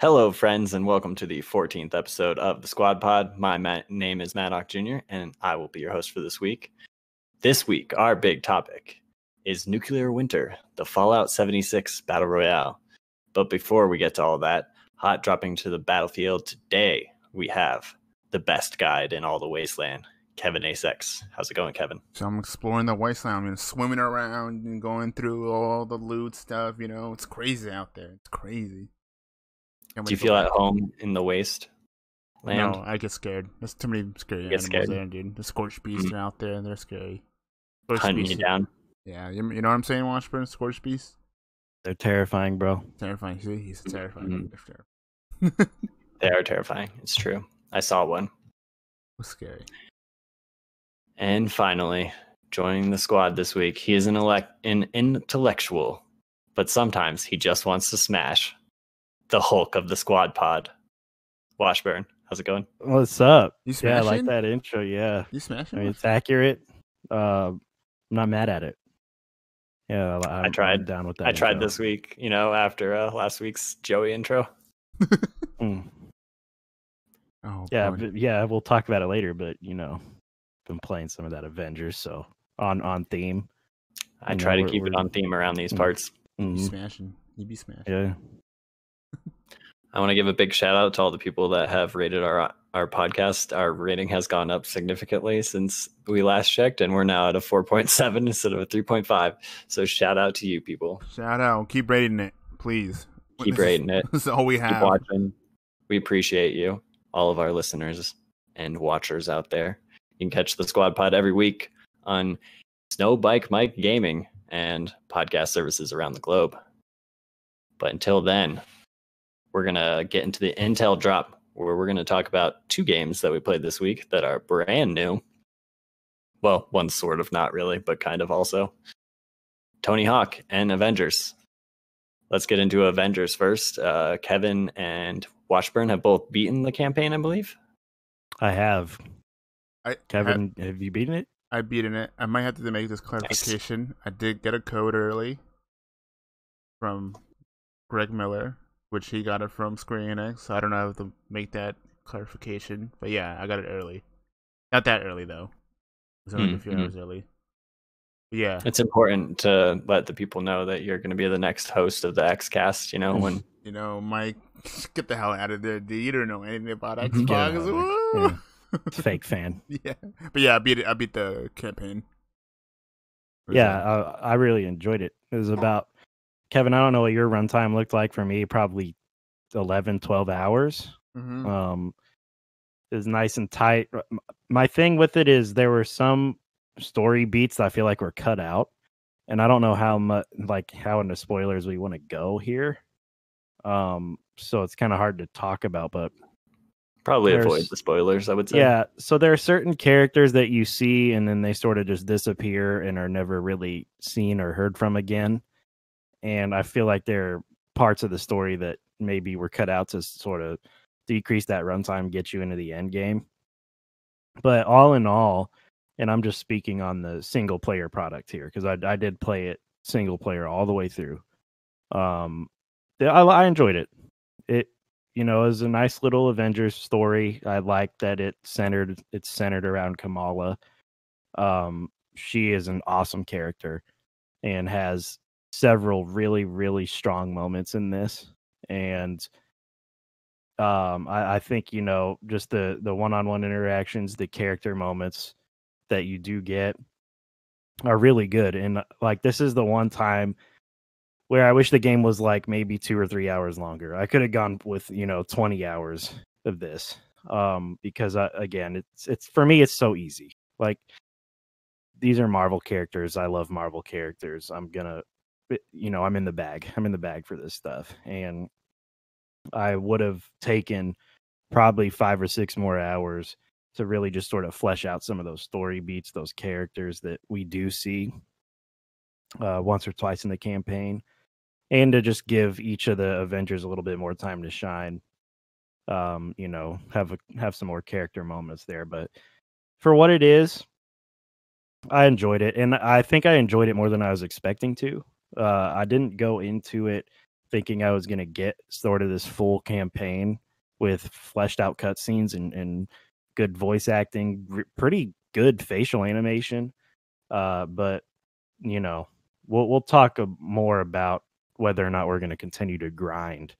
Hello, friends, and welcome to the 14th episode of the Squad Pod. My name is Maddock Jr., and I will be your host for this week. This week, our big topic is Nuclear Winter, the Fallout 76 Battle Royale. But before we get to all that, hot dropping to the battlefield today, we have the best guide in all the wasteland, Kevin A6. How's it going, Kevin? So I'm exploring the wasteland. I'm swimming around and going through all the loot stuff. You know, it's crazy out there. It's crazy. Do you feel at home in the waste land? No, I get scared. There's too many scary animals there, dude. The scorched beasts are out there, and they're scary. Hunting you down. Yeah, you know what I'm saying, Washburn? Scorched beasts? They're terrifying, bro. Terrifying. See, he's terrifying. They are terrifying. It's true. I saw one. It was scary. And finally, joining the squad this week, he is an intellectual, but sometimes he just wants to smash. The Hulk of the Squad Pod. Washburn, how's it going? What's up? You smashing? Yeah, I like that intro, yeah. You smashing? I mean, it's accurate. I'm not mad at it. Yeah, I'm down with that. I tried this week, after last week's Joey intro. Oh, yeah, yeah, we'll talk about it later, but, been playing some of that Avengers, so on theme. I try to keep it on theme around these parts. You smashing. You be smashing. Yeah. I want to give a big shout out to all the people that have rated our podcast. Our rating has gone up significantly since we last checked, and we're now at a 4.7 instead of a 3.5. So shout out to you people. Shout out. Keep rating it, please. Keep rating it. This is all we have. Keep watching. We appreciate you, all of our listeners and watchers out there. You can catch the Squad Pod every week on Snow Bike Mike Gaming and podcast services around the globe. But until then, we're going to get into the Intel drop, where we're going to talk about two games that we played this week that are brand new. Well, one's sort of not really, but kind of also. Tony Hawk and Avengers. Let's get into Avengers first. Kevin and Washburn have both beaten the campaign, I believe. I have. Kevin, have you beaten it? I beaten it. I might have to make this clarification. Nice. I did get a code early from Greg Miller, which he got it from Square Enix. So I don't know how to make that clarification. But yeah, I got it early. Not that early, though. It was only a few hours early. But yeah. It's important to let the people know that you're going to be the next host of the Xcast, when... Mike, get the hell out of there, dude. You don't know anything about Xbox. Yeah. Fake fan. Yeah. But yeah, I beat it. I beat the campaign. I really enjoyed it. It was about... Kevin, I don't know what your runtime looked like. For me, probably 11, 12 hours. Mm-hmm. It was nice and tight. My thing with it is there were some story beats that I feel like were cut out, and I don't know how much, how into spoilers we want to go here. So it's kind of hard to talk about, but probably avoid the spoilers, I would say. Yeah, so there are certain characters that you see, and then they sort of just disappear and are never really seen or heard from again. And I feel like there are parts of the story that maybe were cut out to sort of decrease that runtime, get you into the end game. But all in all, and I'm just speaking on the single player product here, because I did play it single player all the way through. I enjoyed it. It was a nice little Avengers story. I like that it's centered around Kamala. She is an awesome character and has several really, really strong moments in this. And I think, just the one-on-one interactions, the character moments that you do get are really good. And this is the one time where I wish the game was maybe 2 or 3 hours longer. I could have gone with, 20 hours of this. Because again, it's for me, it's so easy. These are Marvel characters. I love Marvel characters. I'm in the bag. I'm in the bag for this stuff. And I would have taken probably 5 or 6 more hours to really just sort of flesh out some of those story beats, those characters that we do see once or twice in the campaign, and to just give each of the Avengers a little bit more time to shine. Have some more character moments there. But for what it is, I enjoyed it, and I think I enjoyed it more than I was expecting to. I didn't go into it thinking I was going to get sort of this full campaign with fleshed out cutscenes and good voice acting, pretty good facial animation. But you know, we'll talk more about whether or not we're going to continue to grind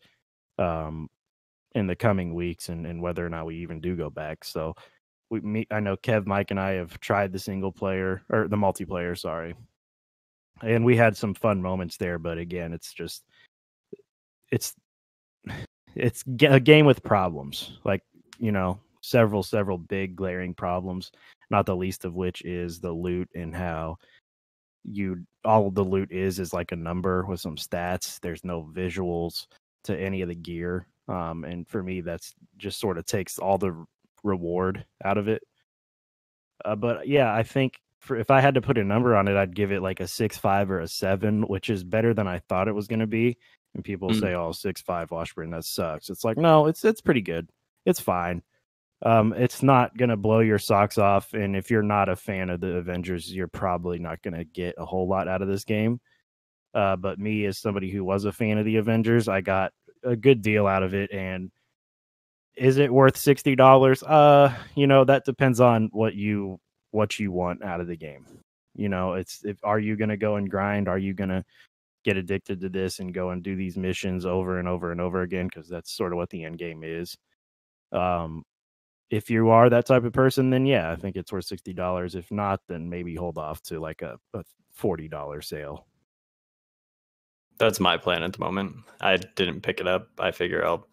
in the coming weeks, and whether or not we even do go back. So I know Kev, Mike, and I have tried the single player or the multiplayer, sorry, and we had some fun moments there. But again, it's a game with problems, like, several big glaring problems, not the least of which is the loot, and how all of the loot is like a number with some stats. There's no visuals to any of the gear. And for me, that's just sort of takes all the reward out of it. But yeah, I think if I had to put a number on it, I'd give it like a 6.5 or a 7, which is better than I thought it was going to be. And people say, "Oh, 6.5 Washburn, that sucks." It's like, no, it's pretty good. It's fine. It's not gonna blow your socks off, and if you're not a fan of the Avengers, you're probably not gonna get a whole lot out of this game. But me, as somebody who was a fan of the Avengers, I got a good deal out of it. And is it worth $60? That depends on what you want out of the game. Are you gonna go and grind? Are you gonna get addicted to this and go and do these missions over and over and over again? Because that's sort of what the end game is. If you are that type of person, then yeah, I think it's worth $60. If not, then maybe hold off to like a $40 sale. That's my plan at the moment. I didn't pick it up. I figure I'll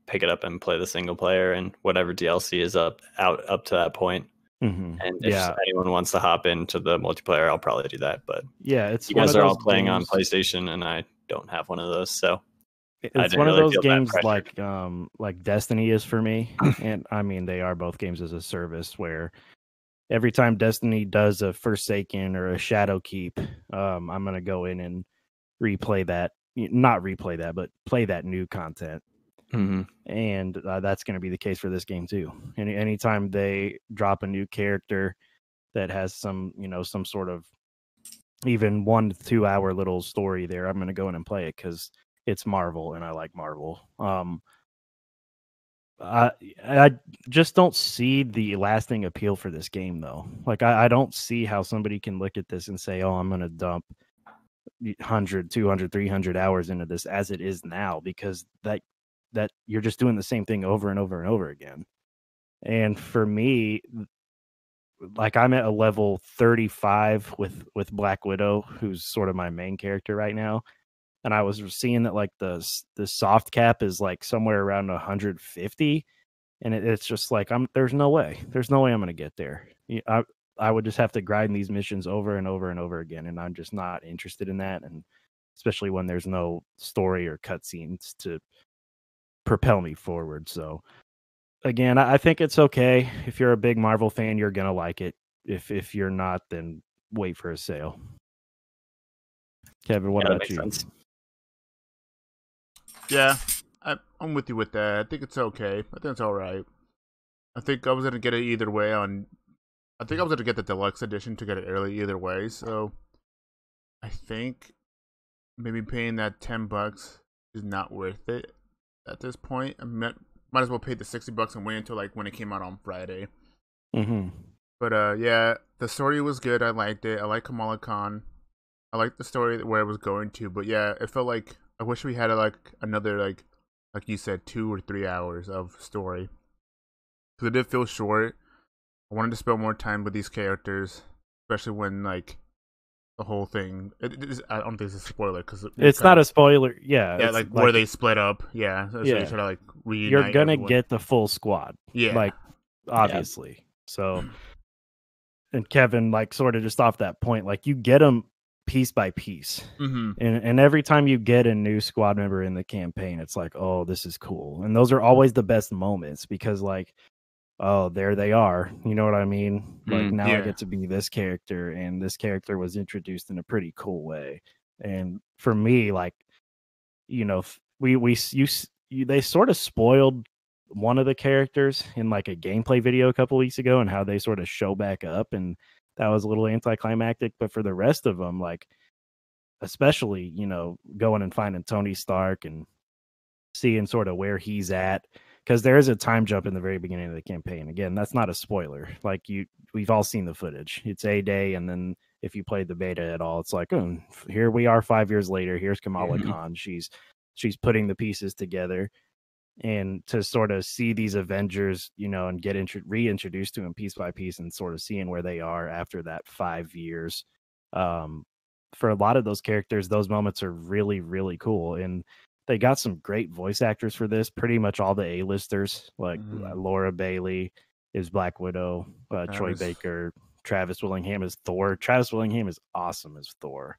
pick it up and play the single player and whatever DLC is up to that point. Mm-hmm. And if anyone wants to hop into the multiplayer, I'll probably do that. But yeah, it's you guys are all playing on PlayStation, and I don't have one of those, so it's one of those games like Destiny is for me. And I mean, they are both games as a service, where every time Destiny does a Forsaken or a Shadowkeep, I'm gonna go in and not replay that, but play that new content. Mm-hmm. And that's going to be the case for this game too. Anytime they drop a new character that has some sort of even 1 to 2 hour little story there, I'm going to go in and play it because it's Marvel and I like Marvel. I just don't see the lasting appeal for this game though. Like I don't see how somebody can look at this and say, "Oh, I'm going to dump 100, 200, 300 hours into this as it is now," because that you're just doing the same thing over and over and over again. And for me, like, I'm at a level 35 with Black Widow, who's sort of my main character right now. And I was seeing that like the soft cap is like somewhere around 150. And it's just like, there's no way I'm going to get there. I would just have to grind these missions over and over and over again. And I'm just not interested in that. And especially when there's no story or cutscenes to propel me forward. So again, I think it's okay. If you're a big Marvel fan, you're gonna like it. If you're not, then wait for a sale. Kevin, what about you? Sense. Yeah, I'm with you with that. I think it's okay. I think it's all right. I think I was gonna get it either way. I think I was gonna get the deluxe edition to get it early either way. So I think maybe paying that $10 is not worth it at this point. I might as well pay the $60 and wait until like when it came out on Friday. Mm-hmm. But yeah, the story was good. I liked it. I like Kamala Khan. I liked the story where it was going to. But yeah, it felt like I wish we had like another like you said 2 or 3 hours of story, because it did feel short. I wanted to spend more time with these characters, especially when like the whole thing. I don't think it's a spoiler because it's not a spoiler. Yeah, yeah, like where they split up. Yeah, so you try to like reunite. You're gonna everyone. get the full squad. Yeah, like obviously. Yeah. So, and Kevin, like sort of just off that point, like you get them piece by piece, and every time you get a new squad member in the campaign, it's like, oh, this is cool, and those are always the best moments because like, oh, there they are. You know what I mean? Like now I get to be this character, and this character was introduced in a pretty cool way. And for me, like, they sort of spoiled one of the characters in like a gameplay video a couple weeks ago, and how they sort of show back up, and that was a little anticlimactic. But for the rest of them, like, especially, you know, going and finding Tony Stark and seeing sort of where he's at, because there is a time jump in the very beginning of the campaign. Again, that's not a spoiler. Like we've all seen the footage. It's A-Day, and then if you played the beta at all, it's like, oh, here we are 5 years later. Here's Kamala Khan. She's putting the pieces together, and to sort of see these Avengers, you know, and get reintroduced to them piece by piece, and sort of seeing where they are after that 5 years. For a lot of those characters, those moments are really, really cool, and they got some great voice actors for this. Pretty much all the A-listers, like Laura Bailey is Black Widow, Troy Baker, Travis Willingham is Thor. Travis Willingham is awesome as Thor.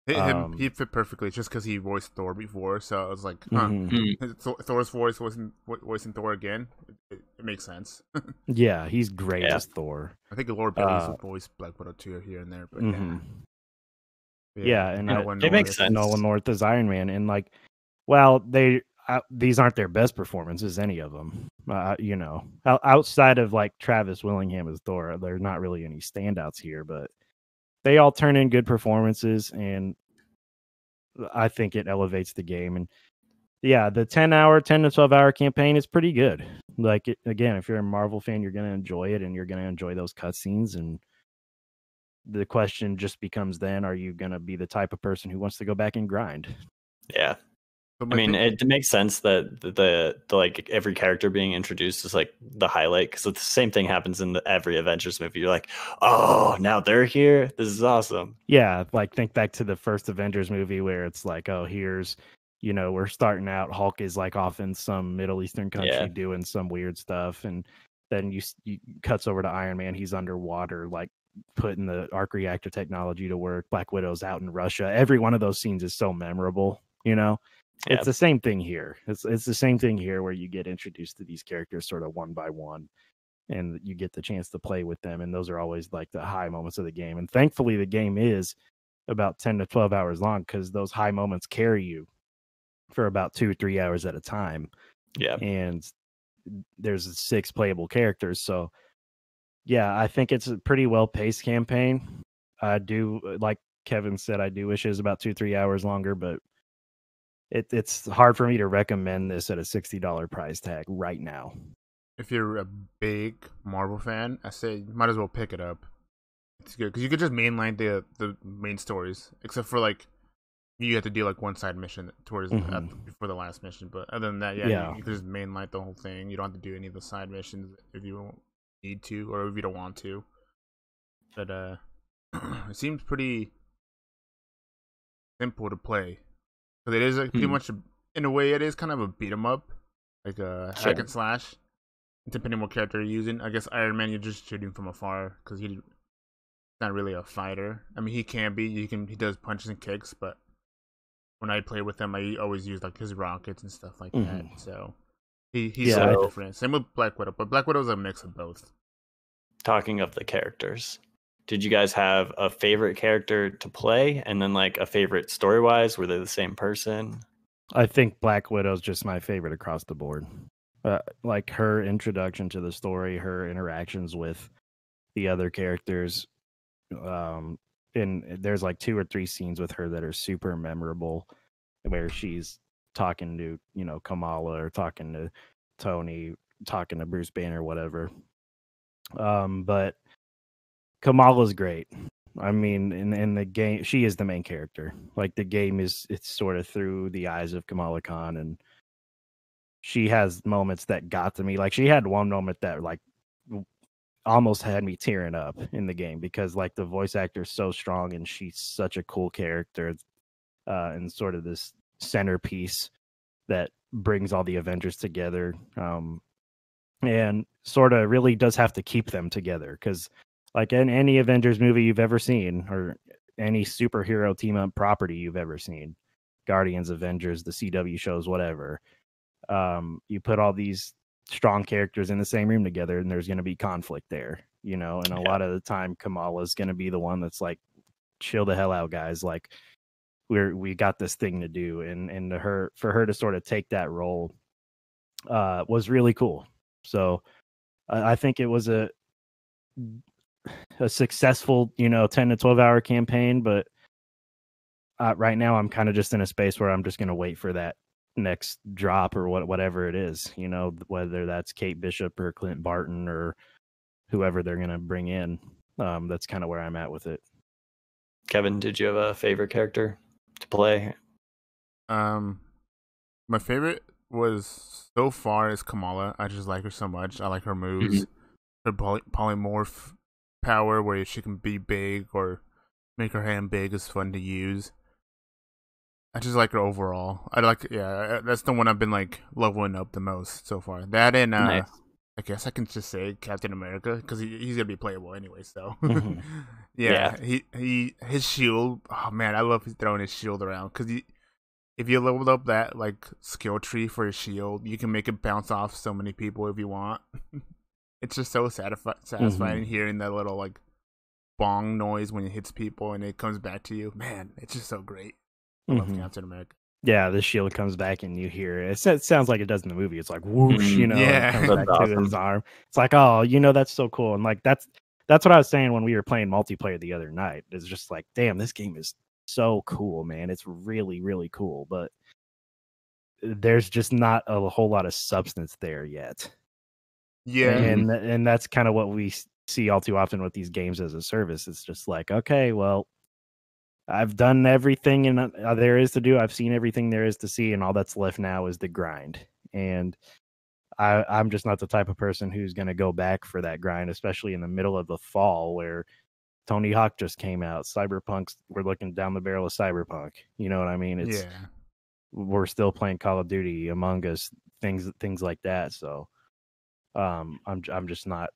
He fit perfectly just because he voiced Thor before, so I was like, Thor's voice wasn't voicing Thor again. It makes sense. Yeah, he's great as Thor. I think Laura Bailey's voiced Black Widow too here and there, but yeah, and it makes sense. Nolan North as Iron Man, and like, well, these aren't their best performances, any of them. You know, outside of like Travis Willingham as Thor, there's not really any standouts here, but they all turn in good performances, and I think it elevates the game. And yeah, the 10 to 12 hour campaign is pretty good. Like, again, if you're a Marvel fan, you're going to enjoy it, and you're going to enjoy those cutscenes. And the question just becomes then, are you going to be the type of person who wants to go back and grind? Yeah. I mean, it makes sense that the like every character being introduced is like the highlight, because the same thing happens in every Avengers movie. You're like, oh, now they're here. This is awesome. Yeah, like think back to the first Avengers movie where it's like, oh, here's, you know, we're starting out. Hulk is like off in some Middle Eastern country doing some weird stuff, and then you cuts over to Iron Man. He's underwater, like putting the arc reactor technology to work. Black Widow's out in Russia. Every one of those scenes is so memorable, you know. It's the same thing here. It's the same thing here where you get introduced to these characters sort of one by one, and you get the chance to play with them. And those are always like the high moments of the game. And thankfully, the game is about 10 to 12 hours long, because those high moments carry you for about 2 or 3 hours at a time. Yeah. And there's 6 playable characters. So, yeah, I think it's a pretty well paced campaign. I do, like Kevin said, I do wish it was about 2-3 hours longer, but it's hard for me to recommend this at a $60 price tag right now. If you're a big Marvel fan, I say you might as well pick it up. It's good because you could just mainline the main stories, except for like you have to do like one side mission towards before the last mission. But other than that, you can just mainline the whole thing. You don't have to do any of the side missions if you don't need to or if you don't want to. But it seems pretty simple to play. But it is pretty much, in a way, it is kind of a beat 'em up, like a hack and slash. Depending on what character you're using, I guess Iron Man you're just shooting from afar because he's not really a fighter. I mean, he can be. He does punches and kicks, but when I play with him, I always use like his rockets and stuff like that. So he's different. Same with Black Widow, but Black Widow's a mix of both. Talking of the characters, did you guys have a favorite character to play, and then like a favorite story wise? Were they the same person? I think Black Widow's just my favorite across the board. Like her introduction to the story, her interactions with the other characters, and there's like 2 or 3 scenes with her that are super memorable, where she's talking to, you know, Kamala, or talking to Tony, talking to Bruce Banner, whatever. But Kamala's great. I mean, in the game, she is the main character. Like the game it's sort of through the eyes of Kamala Khan, and she has moments that got to me. Like she had one moment that like almost had me tearing up in the game, because like the voice actor is so strong, and she's such a cool character, and sort of this centerpiece that brings all the Avengers together, and sort of really does have to keep them together, because like in any Avengers movie you've ever seen, or any superhero team up property you've ever seen, Guardians, Avengers, the CW shows, whatever, you put all these strong characters in the same room together, and there's going to be conflict there, you know. And a lot of the time Kamala's going to be the one that's like, chill the hell out, guys, like we got this thing to do. And for her to sort of take that role was really cool. So I think it was a successful, you know, 10 to 12 hour campaign, but right now I'm kind of just in a space where I'm just going to wait for that next drop or whatever it is, you know, whether that's Kate Bishop or Clint Barton or whoever they're going to bring in. That's kind of where I'm at with it. Kevin, did you have a favorite character to play? My favorite was so far is Kamala. I just like her so much. I like her moves. Her polymorph power, where she can be big or make her hand big, is fun to use. I just like her overall. That's the one I've been like leveling up the most so far. That and Nice. I guess I can just say Captain America because he's gonna be playable anyway. So Yeah. his shield. Oh man, I love throwing his shield around because if you leveled up that like skill tree for his shield, you can make it bounce off so many people if you want. It's just so satisfying hearing that little like bong noise when it hits people and it comes back to you. Man, it's just so great. I love Captain America. Yeah, the shield comes back and you hear it. It sounds like it does in the movie. It's like whoosh, you know, Yeah. and it comes back to his arm. It's like, oh, you know, that's so cool. And like that's what I was saying when we were playing multiplayer the other night. It's just like, damn, this game is so cool, man. It's really, really cool. But there's just not a whole lot of substance there yet. Yeah. And that's kind of what we see all too often with these games as a service. It's just like, okay, well, I've done everything there is to do. I've seen everything there is to see, and all that's left now is the grind. And I'm just not the type of person who's going to go back for that grind, especially in the middle of the fall where Tony Hawk just came out. We're looking down the barrel of Cyberpunk. You know what I mean? We're still playing Call of Duty, Among Us, things like that. So I'm just not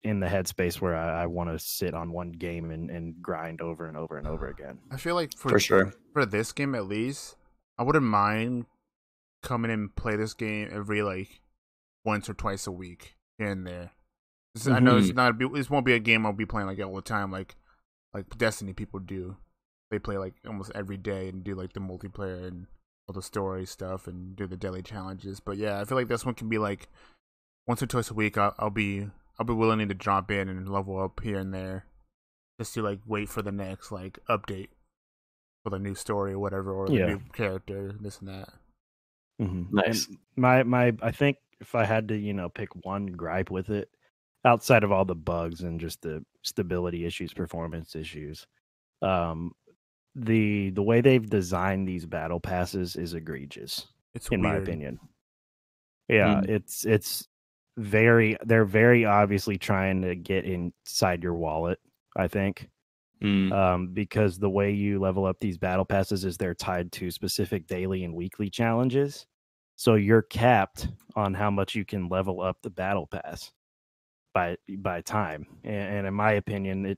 in the headspace where I want to sit on one game and grind over and over and over again. I feel like for sure for this game at least, I wouldn't mind coming and play this game every like once or twice a week here and there. I know this won't be a game I'll be playing like all the time, like Destiny people do. They play like almost every day and do like the multiplayer and all the story stuff and do the daily challenges. But yeah, I feel like this one can be like once or twice a week. I'll be willing to drop in and level up here and there, just to like wait for the next like update for the new story or whatever, or the new character, this and that. Nice. And I think if I had to pick one gripe with it, outside of all the bugs and just the stability issues, performance issues, the way they've designed these battle passes is egregious. It's in weird. my opinion. Yeah, they're very obviously trying to get inside your wallet, I think. Because the way you level up these battle passes is they're tied to specific daily and weekly challenges. So you're capped on how much you can level up the battle pass by time. And in my opinion,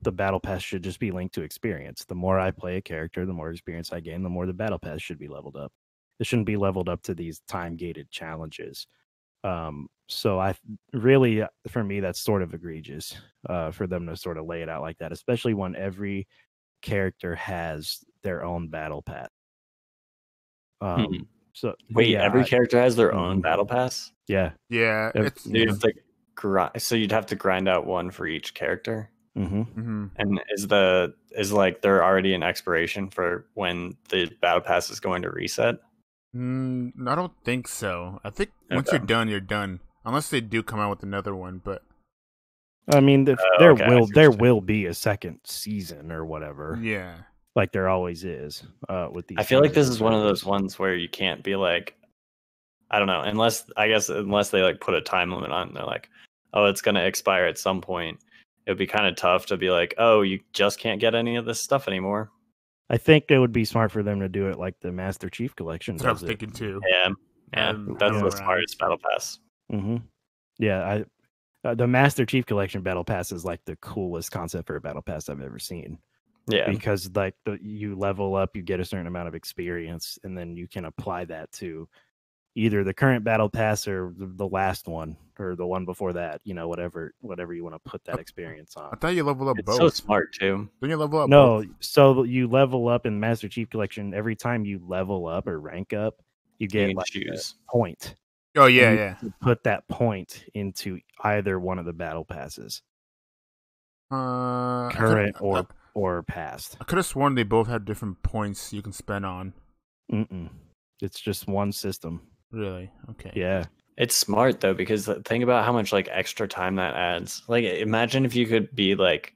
the battle pass should just be linked to experience. The more I play a character, the more experience I gain, the more the battle pass should be leveled up. It shouldn't be leveled up to these time-gated challenges. So for me, that's sort of egregious for them to sort of lay it out like that, especially when every character has their own battle pass. So wait, every character has their own battle pass? Yeah. So you'd have to grind out one for each character. And is there already an expiration for when the battle pass is going to reset? I don't think so. I think once you're done, you're done. Unless they do come out with another one, but I mean, there will be a second season or whatever. Yeah, like there always is with these. I feel like this is one of those ones where you can't be like, I don't know, unless they like put a time limit on it. They're like, oh, it's gonna expire at some point. It would be kind of tough to be like, oh, you just can't get any of this stuff anymore. I think it would be smart for them to do it like the Master Chief Collection. That's what I was thinking too. Yeah, that's the smartest battle pass. Yeah, the Master Chief Collection battle pass is like the coolest concept for a battle pass I've ever seen. Yeah, because like you level up, you get a certain amount of experience, and then you can apply that to either the current battle pass or the last one or the one before that. Whatever you want to put that experience on. I thought you level up both. So smart too. Don't you level up? No, both? So you level up in Master Chief Collection. Every time you level up or rank up, you get like choose a point. Oh yeah. You put that point into either one of the battle passes. Current or or past. I could have sworn they both had different points you can spend on. It's just one system. Really? Okay. Yeah. It's smart though, because think about how much like extra time that adds. Like, imagine if you could be like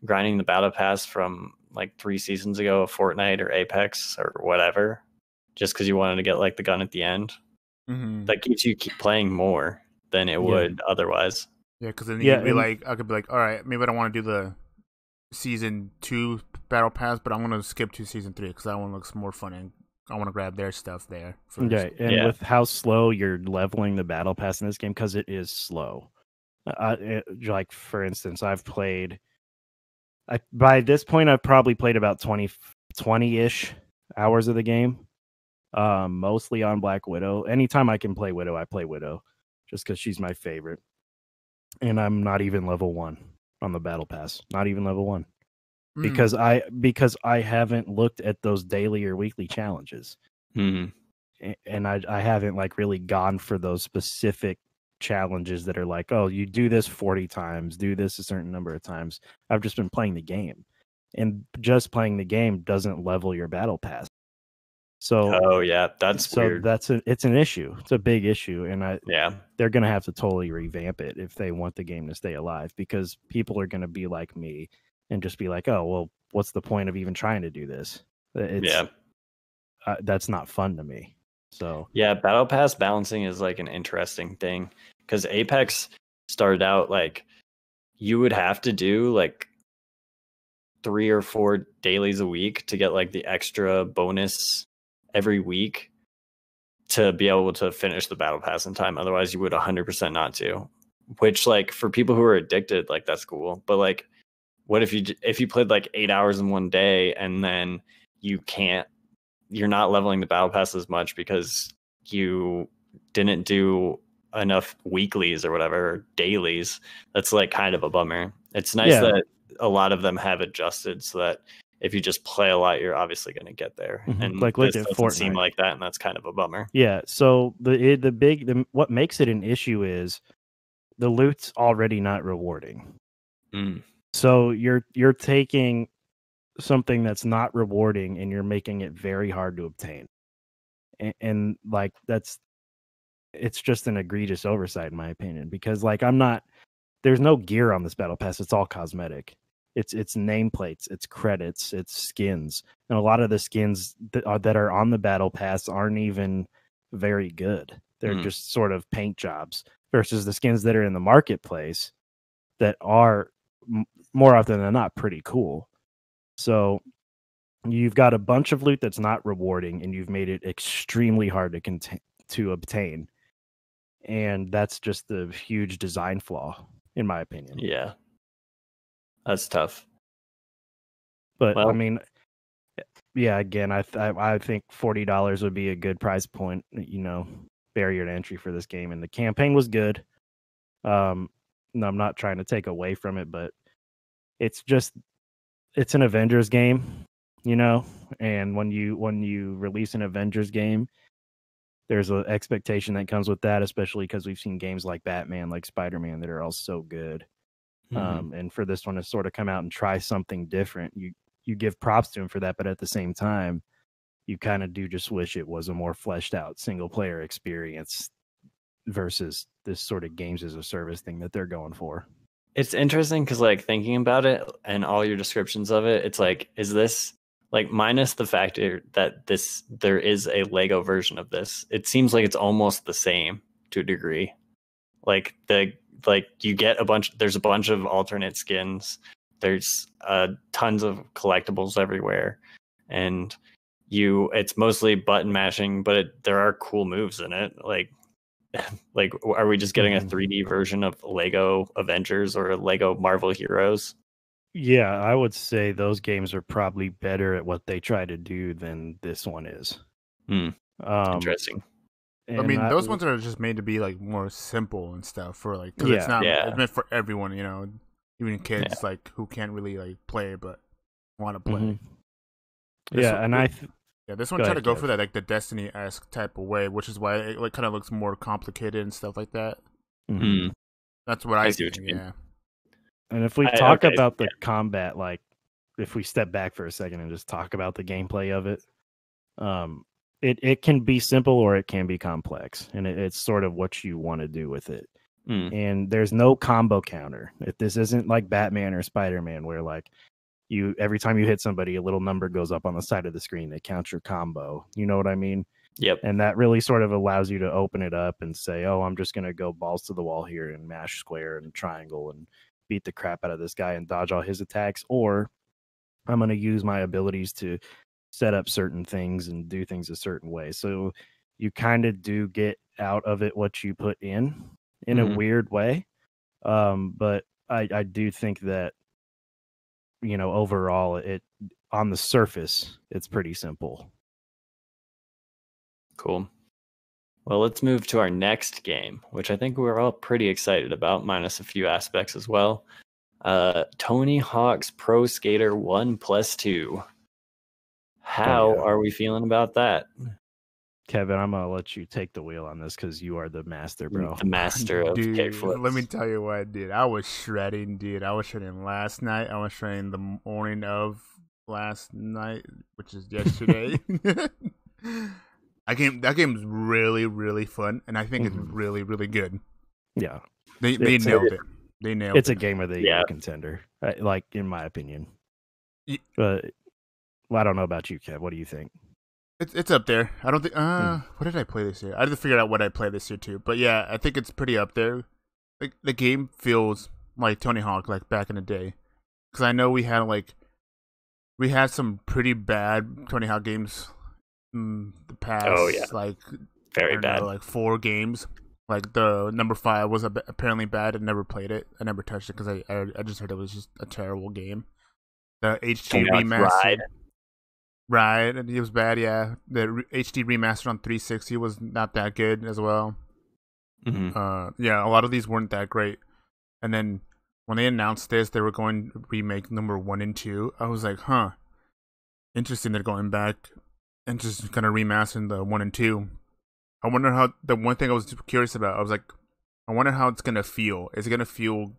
grinding the battle pass from like 3 seasons ago of Fortnite or Apex or whatever, just because you wanted to get like the gun at the end. That keeps you keep playing more than it would otherwise. Yeah, because then you'd be like, I could be like, all right, maybe I don't want to do the season 2 battle pass, but I'm gonna skip to season 3 because that one looks more fun and I want to grab their stuff there first. Okay, and with how slow you're leveling the battle pass in this game, because it is slow. Like for instance, by this point I've probably played about 20-ish hours of the game, mostly on Black Widow. Anytime I can play Widow, I play Widow, just because she's my favorite. And I'm not even level 1 on the battle pass. Not even level 1. Because I haven't looked at those daily or weekly challenges. And I haven't like really gone for those specific challenges that are like, oh, you do this 40 times, do this a certain number of times. I've just been playing the game. And just playing the game doesn't level your battle pass. So that's weird. It's an issue. It's a big issue, and they're gonna have to totally revamp it if they want the game to stay alive, because people are gonna be like me and just be like, oh well, what's the point of even trying to do this? That's not fun to me. So battle pass balancing is like an interesting thing, because Apex started out like you would have to do like 3 or 4 dailies a week to get like the extra bonus every week to be able to finish the battle pass in time. Otherwise you would 100% not to, which like for people who are addicted, like that's cool. But like, what if you played like 8 hours in one day and then you're not leveling the battle pass as much because you didn't do enough weeklies or whatever, or dailies? That's like kind of a bummer. It's nice that a lot of them have adjusted so that if you just play a lot, you're obviously going to get there. And like this at doesn't Fortnite seem like that, and that's kind of a bummer. Yeah. So what makes it an issue is the loot's already not rewarding. So you're taking something that's not rewarding and you're making it very hard to obtain, and like it's just an egregious oversight in my opinion, because like there's no gear on this battle pass. It's all cosmetic. It's nameplates, it's credits, it's skins, and a lot of the skins that are on the battle pass aren't even very good. They're just sort of paint jobs, versus the skins that are in the marketplace that are more often than not pretty cool. So you've got a bunch of loot that's not rewarding, and you've made it extremely hard to obtain, and that's just the huge design flaw in my opinion. Yeah. That's tough. But I mean, again, I think $40 would be a good price point, barrier to entry for this game. And the campaign was good. No, I'm not trying to take away from it, but it's an Avengers game, and when you release an Avengers game, there's an expectation that comes with that, especially because we've seen games like Batman, like Spider-Man, that are all so good. And for this one to sort of come out and try something different, you give props to him for that, but at the same time, you kind of do just wish it was a more fleshed out single player experience versus this sort of games as a service thing that they're going for. It's interesting because like thinking about it and all your descriptions of it, it's like, is this like, minus the factor that there is a Lego version of this, it seems like it's almost the same to a degree. Like you get there's a bunch of alternate skins. There's tons of collectibles everywhere, and it's mostly button mashing, but there are cool moves in it. Like, are we just getting a 3D version of Lego Avengers or Lego Marvel Heroes? Yeah, I would say those games are probably better at what they try to do than this one is. Interesting. I mean, those ones are just made to be like more simple and stuff for like, because it's meant for everyone, even kids like who can't really like play but want to play. This one tried to go for that like the Destiny-esque type of way, which is why it like kind of looks more complicated and stuff like that. That's what I see. Yeah. And if we talk about the combat, like if we step back for a second and just talk about the gameplay of it, it can be simple or it can be complex, and it's sort of what you want to do with it. And there's no combo counter. If this isn't like Batman or Spider-Man, where like every time you hit somebody, a little number goes up on the side of the screen. They count your combo. You know what I mean? Yep. And that really sort of allows you to open it up and say, oh, I'm just going to go balls to the wall here and mash square and triangle and beat the crap out of this guy and dodge all his attacks. Or I'm going to use my abilities to set up certain things and do things a certain way. So you kind of do get out of it what you put in a weird way. But I do think that, you know, overall, it on the surface, it's pretty simple. Cool. Well, let's move to our next game, which I think we're all pretty excited about, minus a few aspects as well. Tony Hawk's Pro Skater 1+2. How are we feeling about that? Kevin, I'm going to let you take the wheel on this because you are the master, bro. The master of kickflips. Let me tell you what I did. I was shredding, dude. I was shredding last night. I was shredding the morning of last night, which is yesterday. That game's really, really fun, and I think it's really, really good. Yeah. They nailed it. They nailed it. It's a game of the year contender, like, in my opinion. But I don't know about you, Kev. What do you think? It's up there. I don't think. What did I play this year? I had to figure out what I played this year too. But yeah, I think it's pretty up there. Like the game feels like Tony Hawk, like back in the day. Because I know we had some pretty bad Tony Hawk games in the past. Oh yeah, like very bad. Like 4 games. Like the number 5 was apparently bad. I never played it. I never touched it because I just heard it was just a terrible game. The HD remaster. Right, and it was bad, yeah. The HD remastered on 360 was not that good as well. Yeah, a lot of these weren't that great. And then when they announced this, they were going to remake number 1 and 2. I was like, huh, interesting. They're going back and just kind of remastering the 1 and 2. I wonder how. The one thing I was curious about, I was like, I wonder how it's gonna feel. Is it gonna feel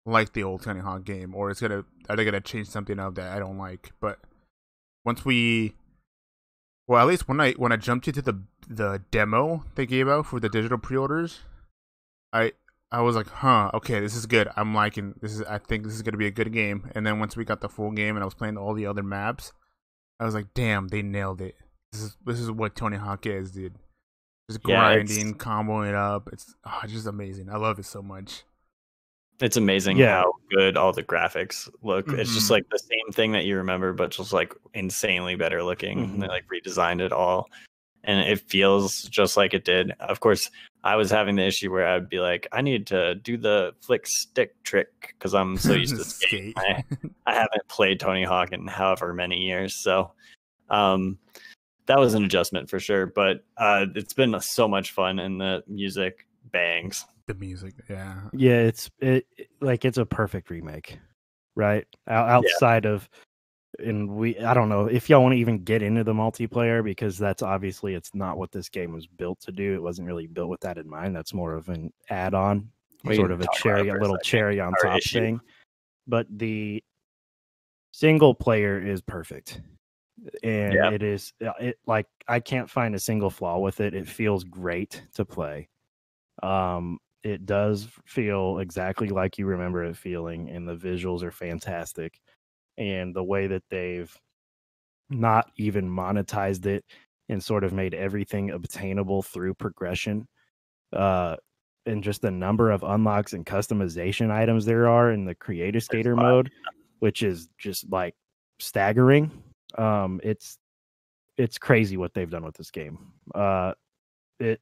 like the old Tony Hawk game, or are they gonna change something up that I don't like? But at least when I jumped into the demo they gave out for the digital pre-orders, I was like, huh, okay, this is good. I'm liking this. I think this is gonna be a good game. And then once we got the full game and I was playing all the other maps, I was like, damn, they nailed it. This is what Tony Hawk is, dude. Just grinding, comboing it up. It's just amazing. I love it so much. It's amazing how good all the graphics look. It's just like the same thing that you remember, but just like insanely better looking. They like redesigned it all, and it feels just like it did. Of course, I was having the issue where I'd be like, I need to do the flick stick trick because I'm so used to skating. I haven't played Tony Hawk in however many years, so that was an adjustment for sure. But it's been so much fun, and the music bangs. The music, yeah, it's a perfect remake, right? Outside of, and I don't know if y'all want to even get into the multiplayer, because that's obviously it's not what this game was built to do. It wasn't really built with that in mind. That's more of an add-on, sort of a little cherry on top thing. But the single player is perfect, and it is like I can't find a single flaw with it. It feels great to play. It does feel exactly like you remember it feeling, and the visuals are fantastic. And the way that they've not even monetized it and sort of made everything obtainable through progression, and just the number of unlocks and customization items there are in the Creative Skater mode, which is just like staggering. It's crazy what they've done with this game.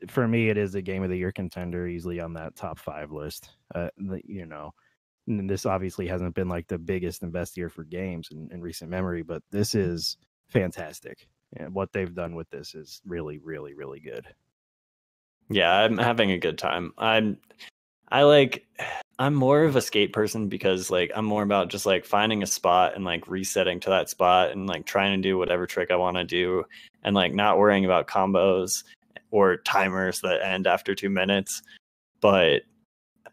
For me, it is a game of the year contender, easily on that top 5 list. And this obviously hasn't been like the biggest and best year for games in recent memory, but this is fantastic. And what they've done with this is really, really, really good. Yeah, I'm having a good time. I'm more of a skate person because like I'm more about just like finding a spot and like resetting to that spot and like trying to do whatever trick I want to do and like not worrying about combos or timers that end after 2 minutes. But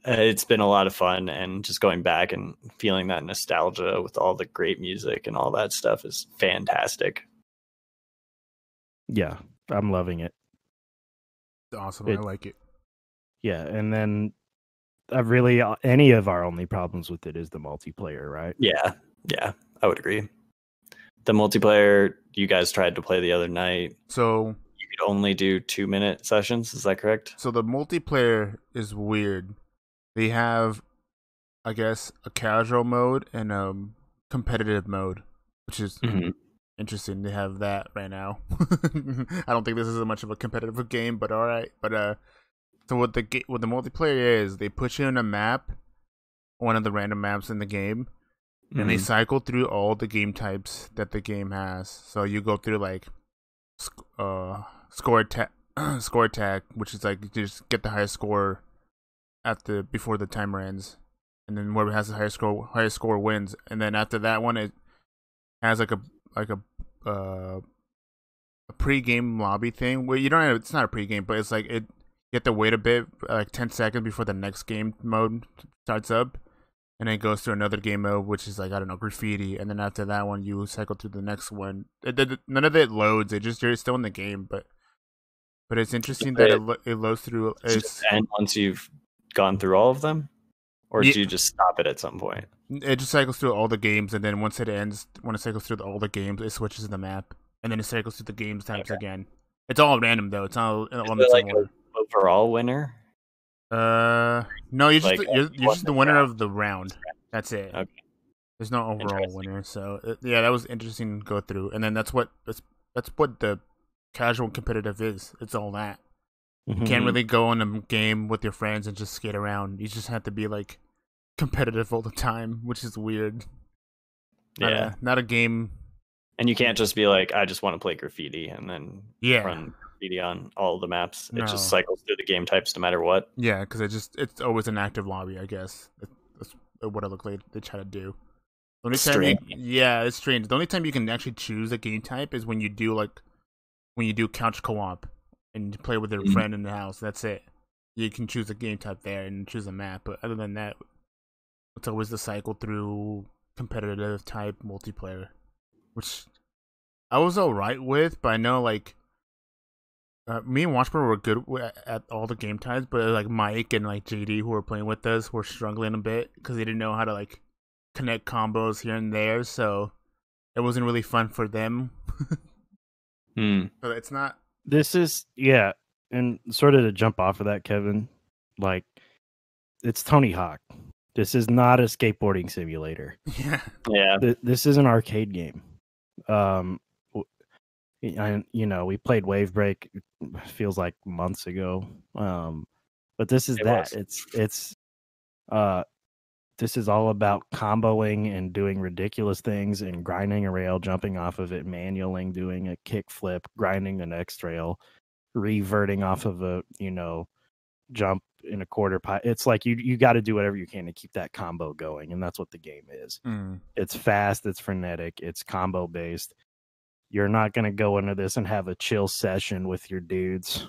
it's been a lot of fun, and just going back and feeling that nostalgia with all the great music and all that stuff is fantastic. Yeah, I'm loving it. It's awesome. I like it. Yeah, and then really any of our only problems with it is the multiplayer, right? Yeah, I would agree. The multiplayer you guys tried to play the other night, so you could only do 2-minute sessions. Is that correct? So the multiplayer is weird. They have, I guess, a casual mode and a competitive mode, which is interesting. They have that right now. I don't think this is much of a competitive game, but all right. But so what the multiplayer is, they put you in a map, one of the random maps in the game, and they cycle through all the game types that the game has. So you go through like score attack, which is like you just get the highest score before the timer ends, and then whoever has the highest score wins. And then after that one, it has like a pre-game lobby thing where you don't have, it's not a pre-game, but it's like you have to wait a bit, like 10 seconds before the next game mode starts up, and then it goes to another game mode, which is like, I don't know, graffiti. And then after that one, you cycle through the next one. None of it loads. You're still in the game, but it's interesting that it loads through. And once you've gone through all of them, or do you just stop it at some point? It just cycles through all the games, and then once it ends, when it cycles through all the games, it switches the map, and then it cycles through the games types again. It's all random though. It's all like an overall winner. No, you're just the winner of the round. That's it. Okay. There's no overall winner. So yeah, that was interesting to go through, and then that's what the casual competitive is. It's all that. You can't really go in a game with your friends and just skate around. You just have to be like competitive all the time, which is weird. Yeah, not a game. And you can't just be like, I just want to play graffiti and then run graffiti on all the maps. It just cycles through the game types no matter what. Yeah, because it's always an active lobby, I guess. That's what it looked like they try to do. The only time it's strange. The only time you can actually choose a game type is when you do couch co-op and play with your friend in the house. That's it. You can choose a game type there and choose a map. But other than that, it's always the cycle through competitive type multiplayer, which I was alright with. But I know like me and Watchbird were good at all the game types, but like Mike and like JD who were playing with us were struggling a bit because they didn't know how to like connect combos here and there. So it wasn't really fun for them. But it's not. This is and sort of to jump off of that, Kevin, like it's Tony Hawk. This is not a skateboarding simulator. Yeah. This is an arcade game. We played Wave Break. Feels like months ago. But this is this is all about comboing and doing ridiculous things and grinding a rail, jumping off of it, manualing, doing a kick flip, grinding the next rail, reverting off of a jump in a quarter pipe. It's like you got to do whatever you can to keep that combo going, and that's what the game is. It's fast, it's frenetic, it's combo based. You're not going to go into this and have a chill session with your dudes,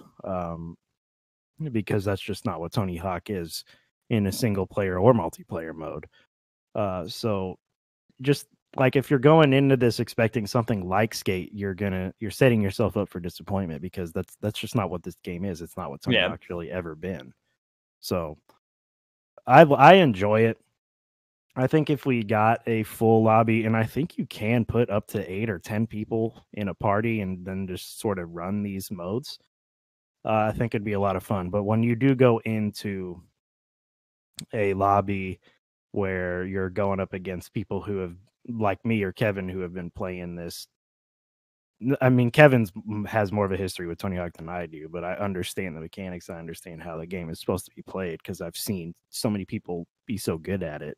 because that's just not what Tony Hawk is in a single player or multiplayer mode. So just like if you're going into this expecting something like Skate, you're setting yourself up for disappointment, because that's just not what this game is. It's not what Tony Hawk's really ever been. So I enjoy it. I think if we got a full lobby, and I think you can put up to 8 or 10 people in a party and then just sort of run these modes, I think it'd be a lot of fun. But when you do go into a lobby where you're going up against people who have, like me or Kevin, who have been playing this. I mean, Kevin's has more of a history with Tony Hawk than I do, but I understand the mechanics. I understand how the game is supposed to be played because I've seen so many people be so good at it.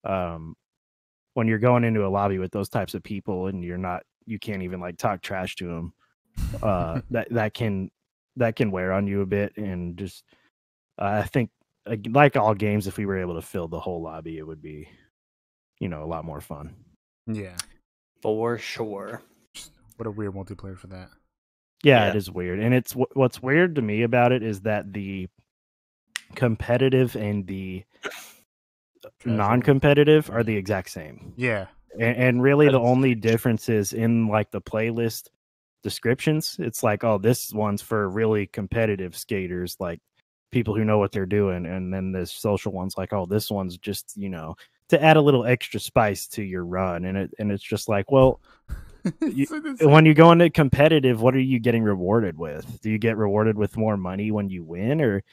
When you're going into a lobby with those types of people and you can't even like talk trash to them, that can wear on you a bit. And just, I think, like all games, if we were able to fill the whole lobby, it would be, a lot more fun. Yeah, for sure. What a weird multiplayer for that. Yeah, it is weird. And it's what's weird to me about it is that the competitive and the Casual. non-competitive are the exact same. Yeah. And really the only difference is in like the playlist descriptions. It's like, oh, this one's for really competitive skaters, like people who know what they're doing. And then this social one's like, oh, this one's just, you know, to add a little extra spice to your run. And it's just like, well, when you go into competitive, what are you getting rewarded with? Do you get rewarded with more money when you win, or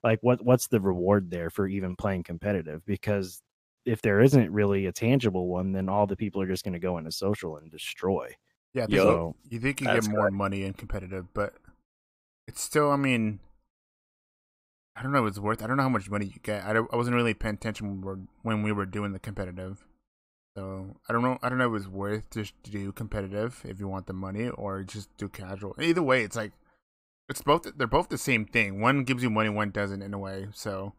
like what's the reward there for even playing competitive? Because if there isn't really a tangible one, then all the people are just going to go into social and destroy. Yeah, So you think you get more money in competitive, but it's still, I mean, I don't know if it's worth. I don't know how much money you get. I wasn't really paying attention when we were doing the competitive. So I don't know. I don't know if it's worth just to do competitive if you want the money, or just do casual. Either way, it's like it's both. They're both the same thing. One gives you money, one doesn't in a way. So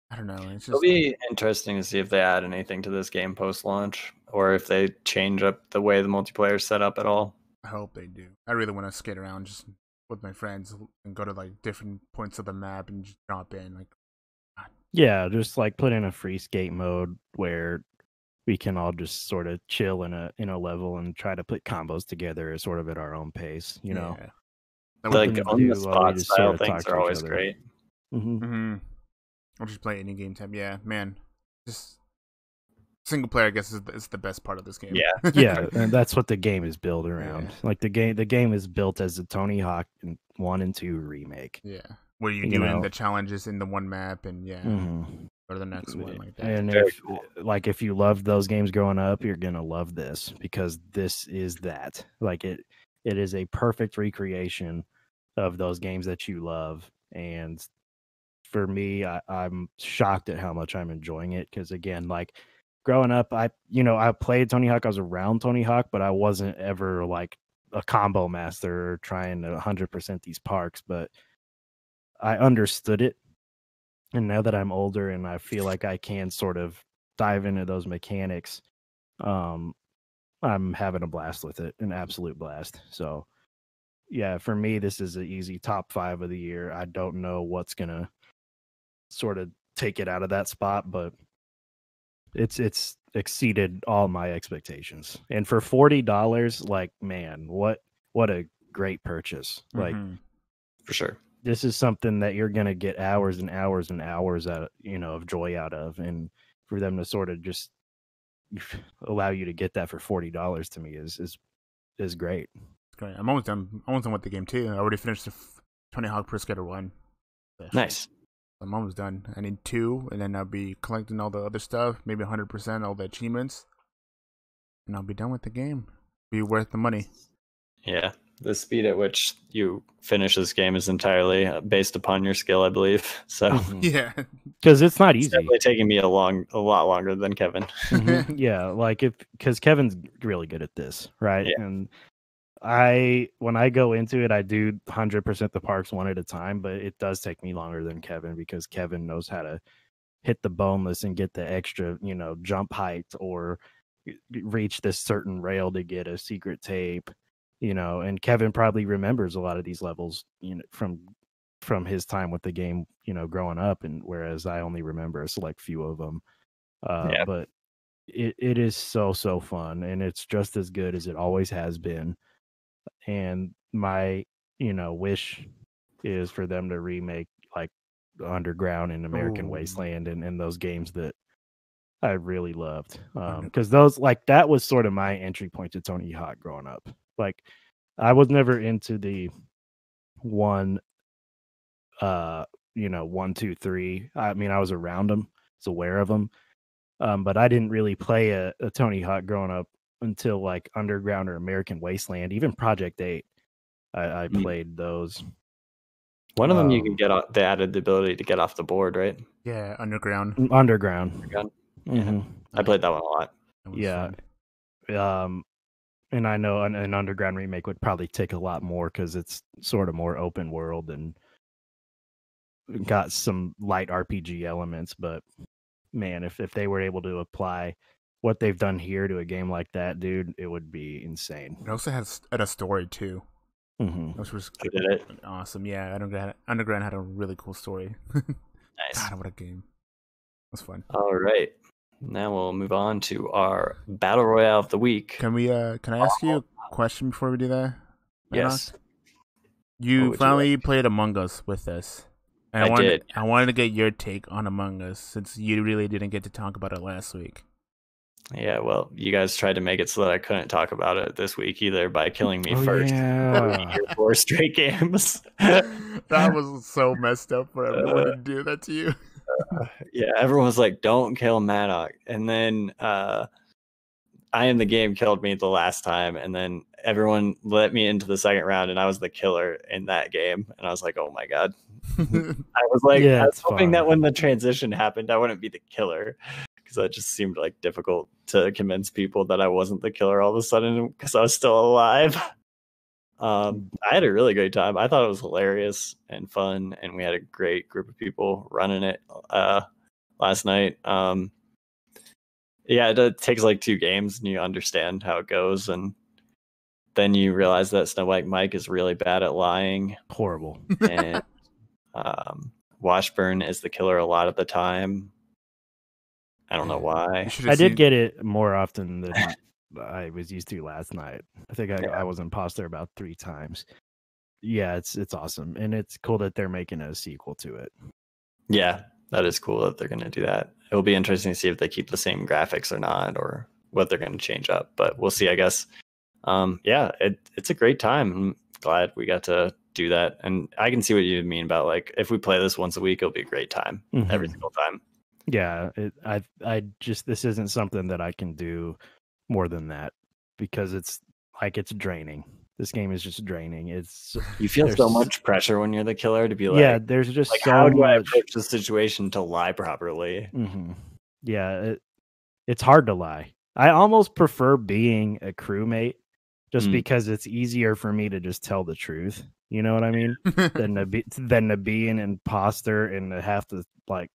I don't know. It's just, it'll be interesting to see if they add anything to this game post launch, or if they change up the way the multiplayer is set up at all. I hope they do. I really want to skate around just with my friends and go to like different points of the map and just jump in. Like, yeah, just like put in a free skate mode where we can all just sort of chill in a level and try to put combos together sort of at our own pace, you know. Yeah. Like on the spot style things are always great. Or just play any game type. Yeah, man. Just single player, I guess, is the best part of this game. Yeah, yeah, and that's what the game is built around. Yeah. Like the game is built as a Tony Hawk 1 and 2 remake. Yeah, where you're doing the challenges in the one map, and or the next one like that. And if you loved those games growing up, you're gonna love this, because this is that. Like it is a perfect recreation of those games that you love. And for me, I'm shocked at how much I'm enjoying it, because again, like growing up, I played Tony Hawk, I was around Tony Hawk, but I wasn't ever like a combo master or trying to 100% these parks, but I understood it. And now that I'm older and I feel like I can sort of dive into those mechanics, I'm having a blast with it, an absolute blast. So yeah, for me, this is an easy top 5 of the year. I don't know what's gonna sort of take it out of that spot, but it's exceeded all my expectations. And for $40, like, man, what a great purchase. Like, for sure. This is something that you're going to get hours and hours and hours out, of joy out of. And for them to sort of just allow you to get that for $40 to me is great. Great. I'm almost done with the game too. I already finished the Tony Hawk Pro Skater 1. Nice. I'm almost done. I need 2, and then I'll be collecting all the other stuff, maybe 100%, all the achievements, and I'll be done with the game. Be worth the money. Yeah, the speed at which you finish this game is entirely based upon your skill, I believe. So yeah, because it's not easy. It's definitely taking me a lot longer than Kevin. Yeah, like because Kevin's really good at this, right? Yeah. And when I go into it, I do 100% the parks one at a time, but it does take me longer than Kevin, because Kevin knows how to hit the boneless and get the extra, jump height, or reach this certain rail to get a secret tape, and Kevin probably remembers a lot of these levels, from his time with the game, growing up, and whereas I only remember a select few of them. But it is so fun, and it's just as good as it always has been. And my, wish is for them to remake like Underground and American Wasteland and those games that I really loved. Because those, like, that was sort of my entry point to Tony Hawk growing up. Like, I was never into the 1, 1, 2, 3. I mean, I was around them, was aware of them. But I didn't really play a Tony Hawk growing up until like Underground or American Wasteland. Even Project 8, I played those. One of them you can they added the ability to get off the board, right? Yeah, Underground. Mm-hmm. I played that one a lot. Yeah. And I know an Underground remake would probably take a lot more, because it's sort of more open world and got some light RPG elements. But man, if they were able to apply what they've done here to a game like that, dude, it would be insane. It also had a story too. which was Who did it? awesome. Yeah, Underground had a really cool story. Nice. God, what a game! It was fun. All right. Now we'll move on to our Battle Royale of the week. Can we? Can I ask you a question before we do that? Yes. Enoch? You would you finally played Among Us with us. And I did. I wanted to get your take on Among Us since you really didn't get to talk about it last week. Yeah, well, you guys tried to make it so that I couldn't talk about it this week either by killing me Oh, first. yeah. Your 4 straight games. That was so messed up for everyone to do that to you. Yeah, everyone was like, "Don't kill Maddox," and then I Am the Game killed me the last time, and then everyone let me into the second round, and I was the killer in that game, and I was like, "Oh my god!" I was like, Yeah, I was it's hoping fun. that when the transition happened, I wouldn't be the killer, because that just seemed like difficult to convince people that I wasn't the killer all of a sudden because I was still alive. I had a really great time. I thought it was hilarious and fun, and we had a great group of people running it last night. Yeah, it takes like 2 games, and you understand how it goes, and then you realize that Snow White Mike is really bad at lying, Horrible. and Washburn is the killer a lot of the time. I don't know why. I did get it more often than I was used to last night. I think I was imposter about 3 times. Yeah, it's awesome, and it's cool that they're making a sequel to it. Yeah, that is cool that they're going to do that. It will be interesting to see if they keep the same graphics or not, or what they're going to change up. But we'll see, I guess. Yeah, it's a great time. I'm glad we got to do that, and I can see what you mean about like if we play this once a week, it'll be a great time every single time. Yeah, I just this isn't something that I can do more than that because it's draining. This game is just draining. You feel so much pressure when you're the killer to be like, yeah, there's just like, so how do I much. approach the situation to lie properly? Yeah, it's hard to lie. I almost prefer being a crewmate just because it's easier for me to just tell the truth. You know what I mean? than to be an imposter and to have to like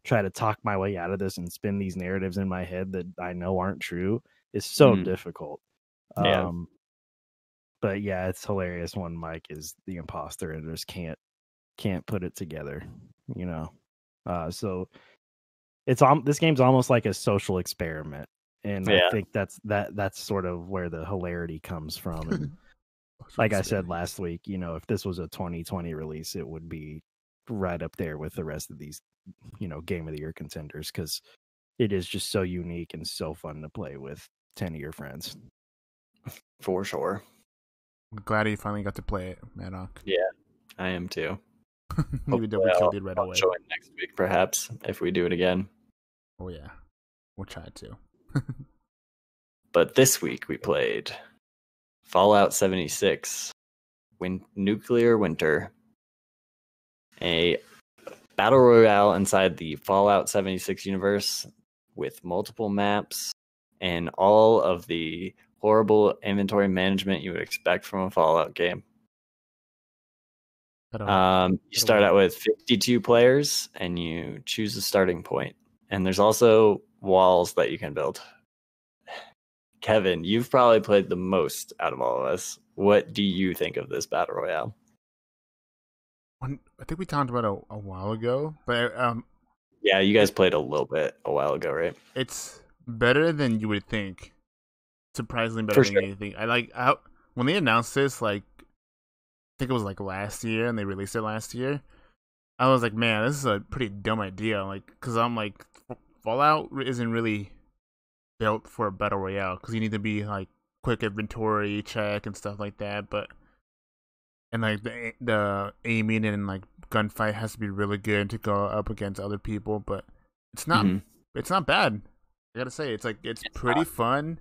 try to talk my way out of this and spin these narratives in my head that I know aren't true. It's so difficult. Yeah. But yeah, it's hilarious when Mike is the imposter and just can't put it together, you know. So this game's almost like a social experiment, and I think that's sort of where the hilarity comes from. And like I said last week, you know, if this was a 2020 release, it would be right up there with the rest of these, you know, Game of the Year contenders because it is just so unique and so fun to play with 10 of your friends. For sure. I'm glad you finally got to play it, Maddox. Yeah, I am too. Maybe we killed you right away. Join next week, perhaps, if we do it again. Oh yeah, we'll try to. But this week we played Fallout 76, Nuclear Winter, a battle royale inside the Fallout 76 universe with multiple maps and all of the horrible inventory management you would expect from a Fallout game. You start out with 52 players and you choose a starting point. And there's also walls that you can build. Kevin, you've probably played the most out of all of us. What do you think of this battle royale? I think we talked about it a while ago, but yeah, you guys played a little bit a while ago, right? It's better than you would think. Surprisingly better than you think. When they announced this, like I think it was like last year, and they released it last year. I was like, man, this is a pretty dumb idea. Like, because I'm like, Fallout isn't really built for a battle royale because you need to be like quick inventory check and stuff like that. But and like the aiming and like gunfight has to be really good to go up against other people. But it's not it's not bad. I gotta say, it's pretty fun.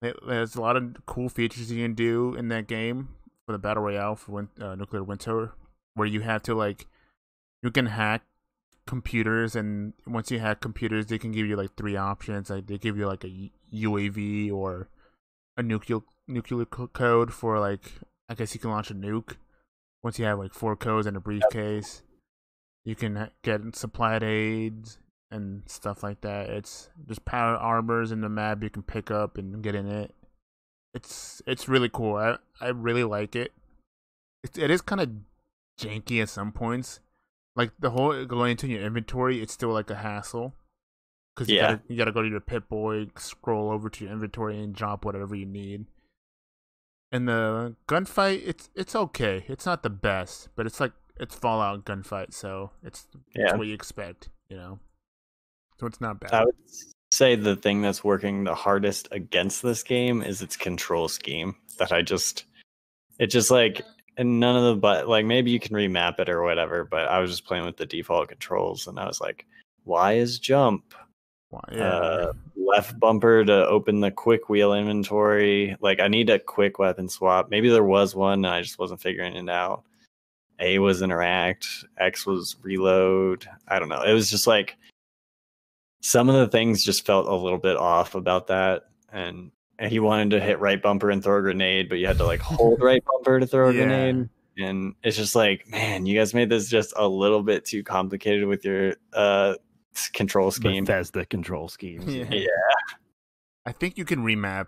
There's a lot of cool features you can do in that game for the battle royale for Nuclear Winter, where you have to like you can hack computers, and once you hack computers, they can give you like 3 options. Like they give you like a UAV or a nuclear code for like I guess you can launch a nuke. Once you have like 4 codes in a briefcase, you can get supplied aids and stuff like that. It's just power armors in the map you can pick up and get in it. It's really cool. I really like it. It is kind of janky at some points. Like the whole going into your inventory, it's still like a hassle because Yeah. you gotta go to your Pip Boy, scroll over to your inventory, and drop whatever you need. And the gunfight, it's okay. It's not the best, but it's Fallout gunfight, so it's Yeah. what you expect, you know. So it's not bad. I would say the thing that's working the hardest against this game is its control scheme. It just like, and none of the, but like maybe you can remap it or whatever, but I was just playing with the default controls and I was like, why is jump? Yeah. Left bumper to open the quick wheel inventory. Like I need a quick weapon swap. Maybe there was one and I just wasn't figuring it out. A was interact, X was reload. I don't know. It was just like some of the things just felt a little bit off about that. And he wanted to hit right bumper and throw a grenade, but you had to like hold right bumper to throw a grenade. And it's just like, man, you guys made this just a little bit too complicated with your control scheme. Bethesda control schemes. Yeah. I think you can remap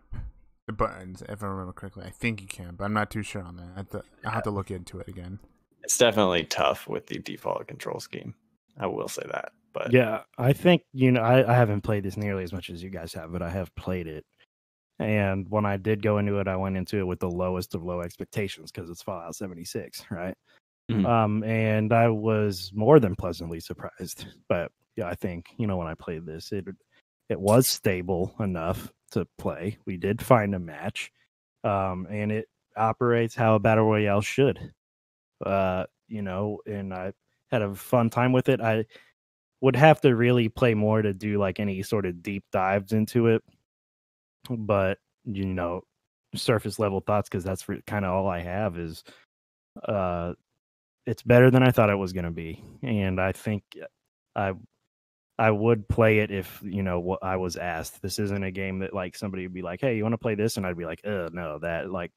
the buttons if I remember correctly. I think you can, but I'm not too sure on that. I'll have to look into it again. It's definitely tough with the default control scheme. I will say that. But yeah, I think, you know, I haven't played this nearly as much as you guys have, but I have played it. And when I did go into it, I went into it with the lowest of low expectations because it's Fallout 76, right? Mhm. And I was more than pleasantly surprised. But yeah, I think, you know, when I played this, it was stable enough to play. We did find a match, and it operates how a battle royale should. You know, and I had a fun time with it. I would have to really play more to do like any sort of deep dives into it, but you know, surface level thoughts, because that's kind of all I have is it's better than I thought it was going to be, and I think I I would play it if, you know, what I was asked. This isn't a game that like somebody would be like, "Hey, you want to play this?" and I'd be like, no, that like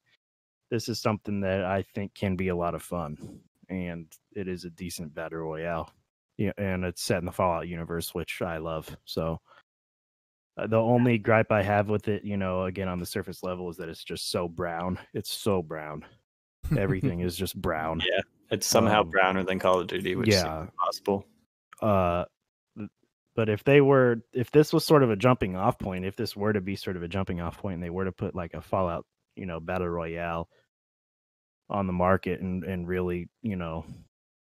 this is something that I think can be a lot of fun, and it is a decent battle royale. Yeah, and it's set in the Fallout universe, which I love. So the only gripe I have with it, you know, again on the surface level, is that it's just so brown. It's so brown. Everything is just brown. Yeah, it's somehow browner than Call of Duty, which seems impossible. But if this was sort of a jumping off point, if this were to be sort of a jumping off point, and they were to put like a Fallout, you know, battle royale on the market and really, you know,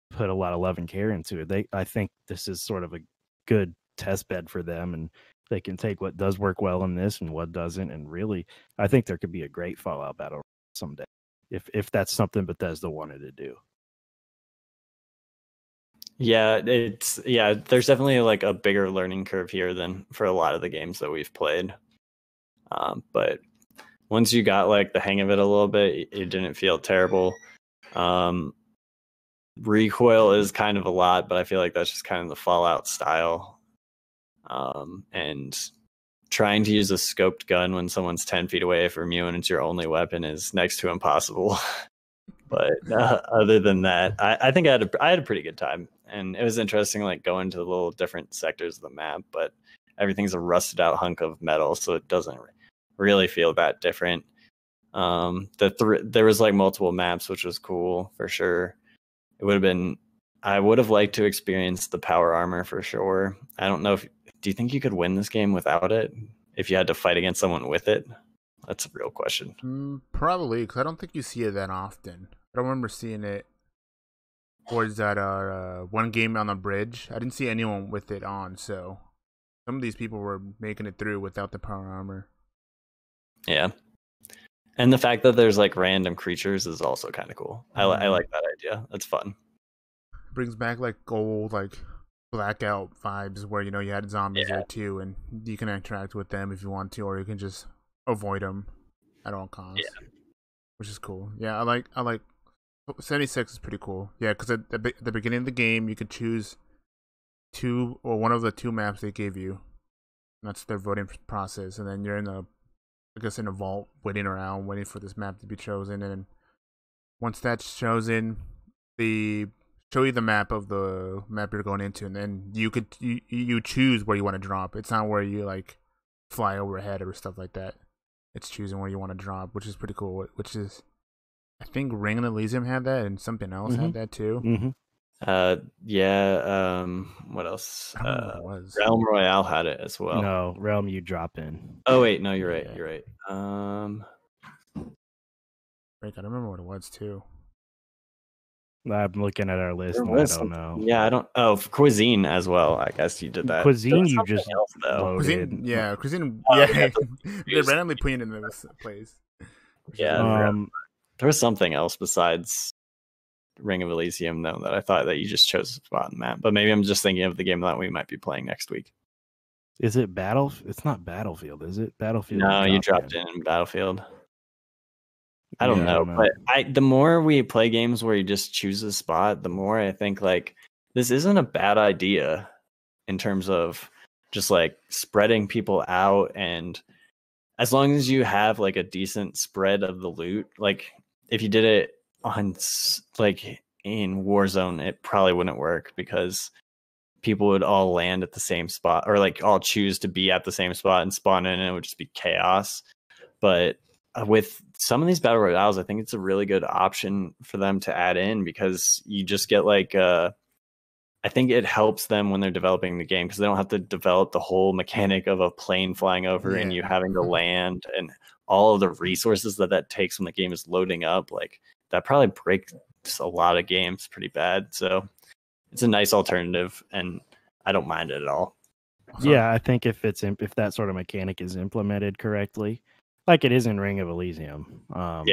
put a lot of love and care into it, I think this is sort of a good test bed for them, and they can take what does work well in this and what doesn't, and really, I think there could be a great Fallout battle someday if that's something Bethesda wanted to do. Yeah, there's definitely like a bigger learning curve here than for a lot of the games that we've played. But once you got like the hang of it a little bit, it didn't feel terrible. Recoil is kind of a lot, but I feel like that's just kind of the Fallout style. And trying to use a scoped gun when someone's 10 feet away from you and it's your only weapon is next to impossible. But other than that, I think I had a pretty good time, and it was interesting, like going to the little different sectors of the map. But everything's a rusted out hunk of metal, so it doesn't really feel that different. There was like multiple maps, which was cool for sure. I would have liked to experience the power armor for sure. I don't know do you think you could win this game without it if you had to fight against someone with it? That's a real question. Probably, because I don't think you see it that often. I don't remember seeing it towards that one game on the bridge. I didn't see anyone with it on, so some of these people were making it through without the power armor. Yeah. And the fact that there's like random creatures is also kind of cool. I like that idea. That's fun. It brings back like old like Blackout vibes where, you know, you had zombies there too, and you can interact with them if you want to, or you can just avoid them at all costs. Yeah. Which is cool. Yeah, I like 76 is pretty cool. Yeah, because at the beginning of the game, you could choose one of the two maps they gave you. And that's their voting process, and then you're in a vault, waiting for this map to be chosen. And once that's chosen, they show you the map of the map you're going into, and then you choose where you want to drop. It's not where you like fly overhead or stuff like that. it's choosing where you want to drop, which is pretty cool. Which is, I think Ring and Elysium had that, and something else had that too. Yeah. What else? I don't remember what it was. Realm Royale had it as well. No, Realm you drop in. Oh wait, no, you're right. Yeah. You're right. Rick, I don't remember what it was too. I'm looking at our list There and I was don't know. Yeah, I don't. Oh, Cuisine as well. I guess you did that. Cuisine, There you was just something else, though. loaded. Cuisine, Oh, yeah. yeah, They randomly put it in this place. Yeah, there was something else besides Ring of Elysium, though, that I thought that you just chose a spot on the map. But maybe I'm just thinking of the game that we might be playing next week. Is it Battle? It's not Battlefield, is it? Battlefield. No, you dropped in Battlefield. I don't know, but the more we play games where you just choose a spot, the more I think like this isn't a bad idea in terms of just like spreading people out, and as long as you have like a decent spread of the loot, like if you did it on like in Warzone, it probably wouldn't work because people would all land at the same spot or like all choose to be at the same spot and spawn in, and it would just be chaos. But with some of these battle royales, I think it's a really good option for them to add in because you just get like I think it helps them when they're developing the game because they don't have to develop the whole mechanic of a plane flying over and you having to land and all of the resources that takes when the game is loading up. Like that probably breaks a lot of games pretty bad. So it's a nice alternative and I don't mind it at all. Yeah, I think if that sort of mechanic is implemented correctly, like it is in Ring of Elysium, I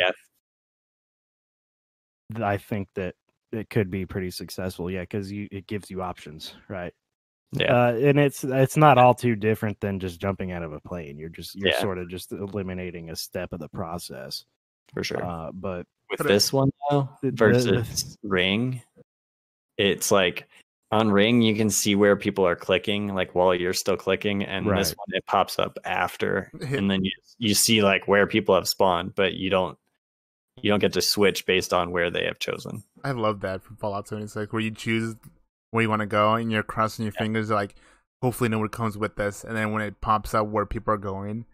think that it could be pretty successful. Yeah, because it gives you options, right? Yeah, and it's not all too different than just jumping out of a plane. You're sort of just eliminating a step of the process, for sure. But with this one though versus Ring, it's like on Ring you can see where people are clicking like while you're still clicking, and this one it pops up after, and then you see like where people have spawned, but you don't get to switch based on where they have chosen. I love that from Fallout 2. It's like where you choose where you want to go and you're crossing your fingers like hopefully no one comes with us, and then when it pops up where people are going,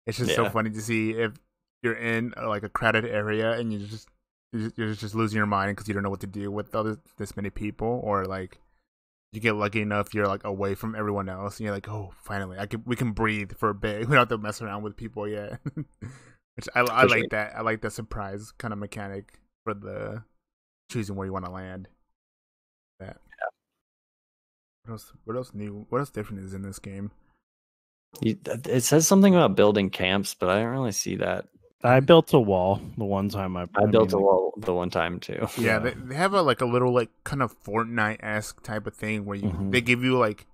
it's just so funny to see if you're in like a crowded area and you're just losing your mind because you don't know what to do with this many people, or like you get lucky enough you're like away from everyone else and you're like, oh, finally we can breathe for a bit. We don't have to mess around with people yet. Which I like that. I like that surprise kind of mechanic for the choosing where you want to land. That. Yeah. What else new? What else different is in this game? It says something about building camps, but I don't really see that. I built a wall the one time. I built a wall the one time too. Yeah, they have a little like kind of Fortnite-esque type of thing where they give you like,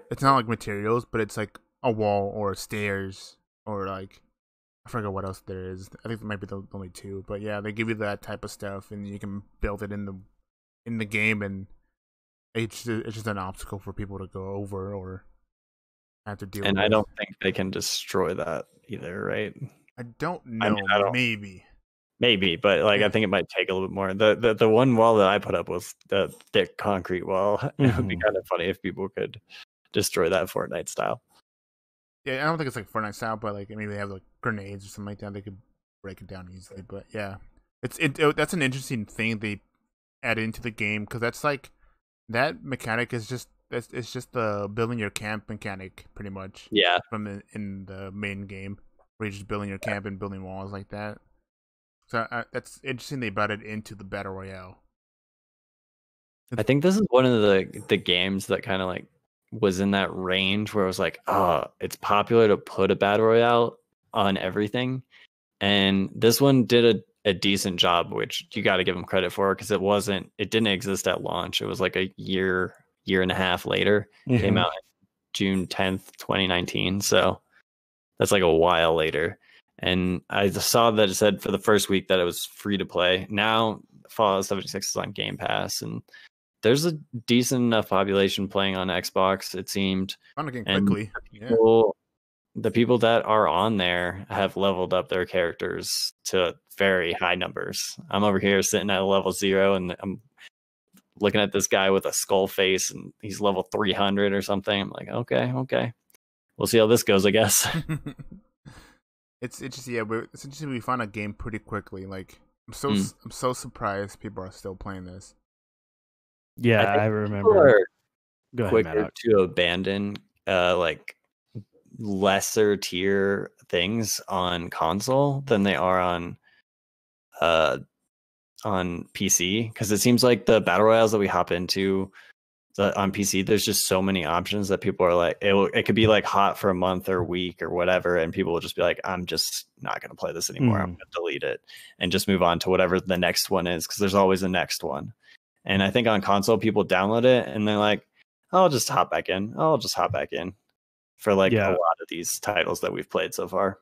it's not like materials, but it's like a wall or stairs or like, I forget what else there is. I think it might be the only two, but yeah, they give you that type of stuff and you can build it in the game, and it's just an obstacle for people to go over or have to deal with. And I don't think they can destroy that either, right? I don't know. I mean, maybe, but like I think it might take a little bit more. The one wall that I put up was the thick concrete wall. It would be kind of funny if people could destroy that Fortnite style. Yeah, I don't think it's like Fortnite style, but like maybe they have like grenades or something like that. They could break it down easily. But yeah, that's an interesting thing they add into the game, because that's like that mechanic is just it's just the building your camp mechanic pretty much. Yeah, from in the main game where you're just building your camp and building walls like that. So that's interesting they brought it into the battle royale. I think this is one of the games that kind of like was in that range where it was like, oh, it's popular to put a battle royale on everything, and this one did a decent job, which you got to give them credit for, because it didn't exist at launch. It was like a year and a half later. It came out June 10th, 2019. So that's like a while later. And I saw that it said for the first week that it was free to play. Now Fallout 76 is on Game Pass, and there's a decent enough population playing on Xbox, it seemed. On again quickly. The people that are on there have leveled up their characters to very high numbers. I'm over here sitting at level 0, and I'm looking at this guy with a skull face, and he's level 300 or something. I'm like, okay. We'll see how this goes, I guess. It's interesting. Yeah, it's interesting. We found a game pretty quickly. Like Mm. I'm so surprised people are still playing this. Yeah, I think I people remember. are Go ahead, quicker Matt. to abandon like lesser tier things on console than they are uh on PC, because it seems like the battle royales that we hop into on PC, there's just so many options that people are like, it could be like hot for a month or a week or whatever, and people will just be like, I'm just not going to play this anymore. I'm going to delete it and just move on to whatever the next one is, because there's always a next one. And I think on console, people download it and they're like, I'll just hop back in. I'll just hop back in for like a lot of these titles that we've played so far.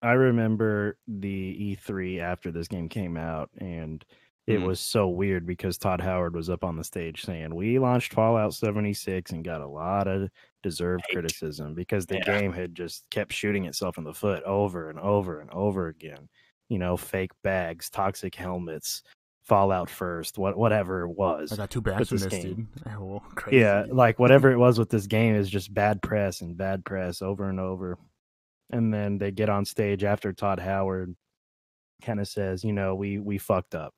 I remember the E3 after this game came out, and it was so weird because Todd Howard was up on the stage saying, we launched Fallout 76 and got a lot of deserved criticism because the game had just kept shooting itself in the foot over and over and over again. You know, fake bags, toxic helmets, Fallout first, whatever it was. I got 2 bags from this game. Dude. Oh, crazy. Yeah, like whatever it was with this game is just bad press over and over. And then they get on stage after Todd Howard kind of says, you know, we fucked up.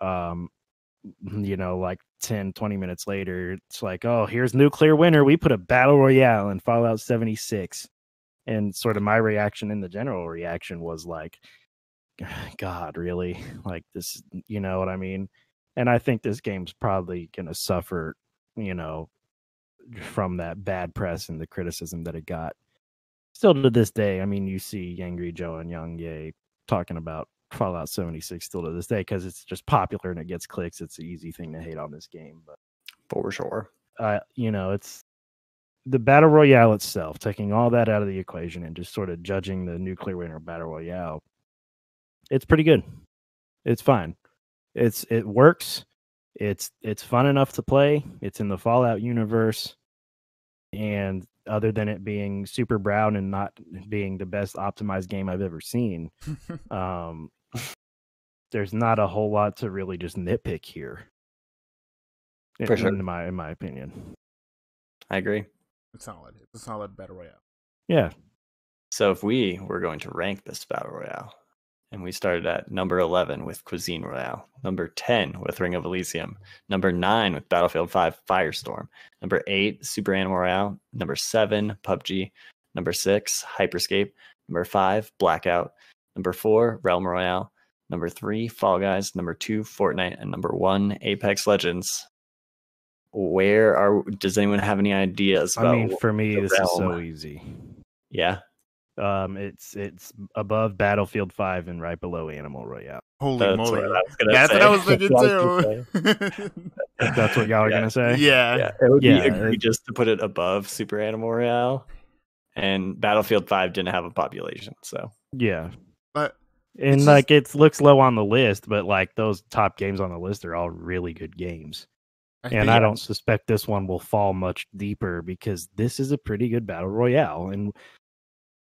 You know, like 10, 20 minutes later, it's like, oh, here's nuclear winter. We put a battle royale in Fallout 76. And sort of my reaction and the general reaction was like, God, really? Like this, you know what I mean? And I think this game's probably going to suffer, you know, from that bad press and the criticism that it got. Still to this day, I mean, you see Angry Joe and Young Ye talking about Fallout 76 still to this day because it's just popular and it gets clicks. It's an easy thing to hate on this game, but for sure, you know, it's the battle royale itself. Taking all that out of the equation and just sort of judging the nuclear winter battle royale, it's pretty good. It's fine. It works. It's fun enough to play. It's in the Fallout universe, and other than it being super brown and not being the best optimized game I've ever seen, there's not a whole lot to really just nitpick here. For sure. In my opinion. I agree. It's solid. It's a solid battle royale. Yeah. So if we were going to rank this battle royale, and we started at number 11 with Cuisine Royale, number 10 with Ring of Elysium, number 9 with Battlefield 5 Firestorm, number 8 Super Animal Royale, number 7 PUBG, number 6 Hyperscape, number 5 Blackout, number 4 Realm Royale, number 3 Fall Guys, number 2 Fortnite, and number 1 Apex Legends. Does anyone have any ideas about? I mean, for me, this is so easy. Yeah. It's above Battlefield 5 and right below Animal Royale. Holy moly! That's what I was thinking too. That's what y'all are gonna say. Yeah. It would be egregious to put it above Super Animal Royale, and Battlefield 5 didn't have a population, so yeah. But and like it looks low on the list, but like those top games on the list are all really good games. I don't suspect this one will fall much deeper because this is a pretty good battle royale, and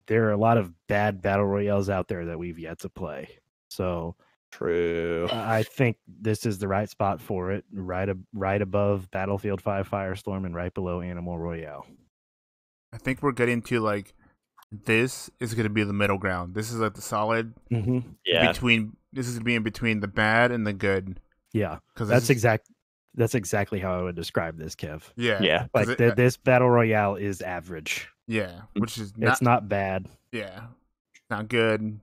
there are a lot of bad battle royales out there that we've yet to play. So true. I think this is the right spot for it, right above Battlefield 5 Firestorm and right below Animal Royale. I think we're getting to like this is going to be the middle ground. This is like the solid between. This is being between the bad and the good. Yeah, because that's exactly how I would describe this, Kev. Yeah. Like this battle royale is average. Yeah, which is it's not bad. Yeah, not good,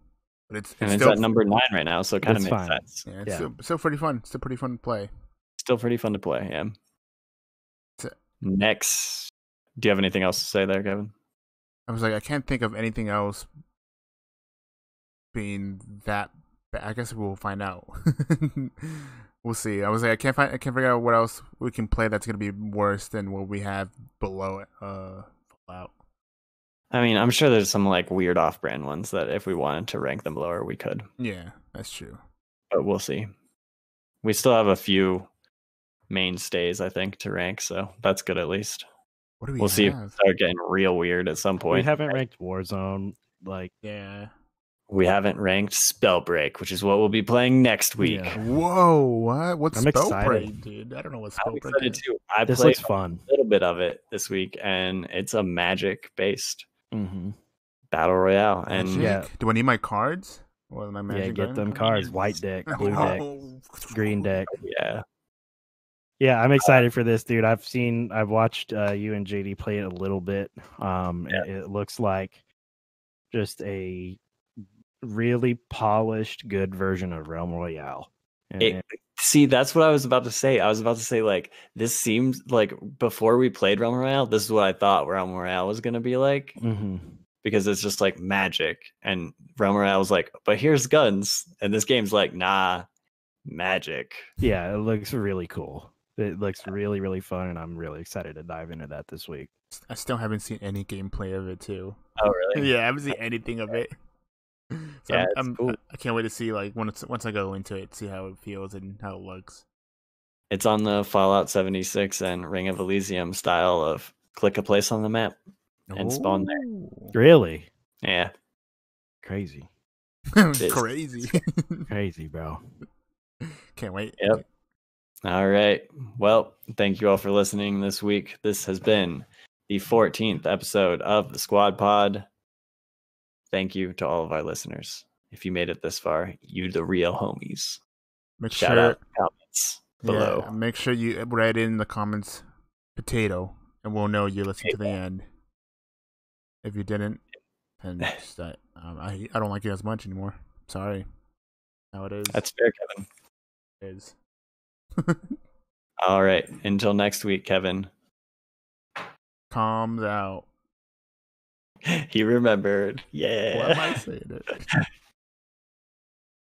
but it's still at number 9 right now, so it kind of makes sense. Yeah, it's still pretty fun. It's still pretty fun to play. Still pretty fun to play. Yeah. Next, do you have anything else to say there, Kevin? I was like, I can't think of anything else being that bad. I guess we'll find out. We'll see. I was like, I can't figure out what else we can play that's gonna be worse than what we have below it. Fallout. I mean, I'm sure there's some like weird off-brand ones that if we wanted to rank them lower, we could. Yeah, that's true. But we'll see. We still have a few mainstays, I think, to rank, so that's good at least. What do we We'll see if we start getting real weird at some point. We haven't ranked Warzone. We haven't ranked Spellbreak, which is what we'll be playing next week. Yeah. Whoa, what? What's Spellbreak, dude? I don't know what Spellbreak is. Too. I this played looks fun. A little bit of it this week, and it's a magic-based Battle Royale. And Magic? Yeah. Do I need my cards? Or my Yeah, magic get button? them cards. White deck, blue deck, green deck. yeah, Yeah, I'm excited for this, dude. I've watched you and JD play it a little bit. It looks like just a really polished, good version of Realm Royale. see, that's what I was about to say. I was about to say, like, this seems like before we played Realm Royale, this is what I thought Realm Royale was going to be like. Mm-hmm. Because it's just like magic. And Realm Royale was like, but here's guns. And this game's like, nah, magic. Yeah, it looks really cool. It looks really, really fun, and I'm really excited to dive into that this week. I still haven't seen any gameplay of it too. Oh, really? Yeah, I haven't seen anything of it. So Yeah, it's cool. I can't wait to see, like, once I go into it, see how it feels and how it looks. It's on the Fallout 76 and Ring of Elysium style of click a place on the map and spawn there. Really? Yeah. Crazy. Crazy. Crazy, bro. Can't wait. Yep. All right. Well, thank you all for listening this week. This has been the 14th episode of the Squad Pod. Thank you to all of our listeners. If you made it this far, you the real homies. Shout out in the comments below. Yeah, make sure you write in the comments potato, and we'll know you listened to the end. If you didn't, then just, I don't like you as much anymore. Sorry. How it is. That's fair, Kevin. It is. All right. Until next week, Kevin. Calm out. He remembered. Yeah. Why am I saying it?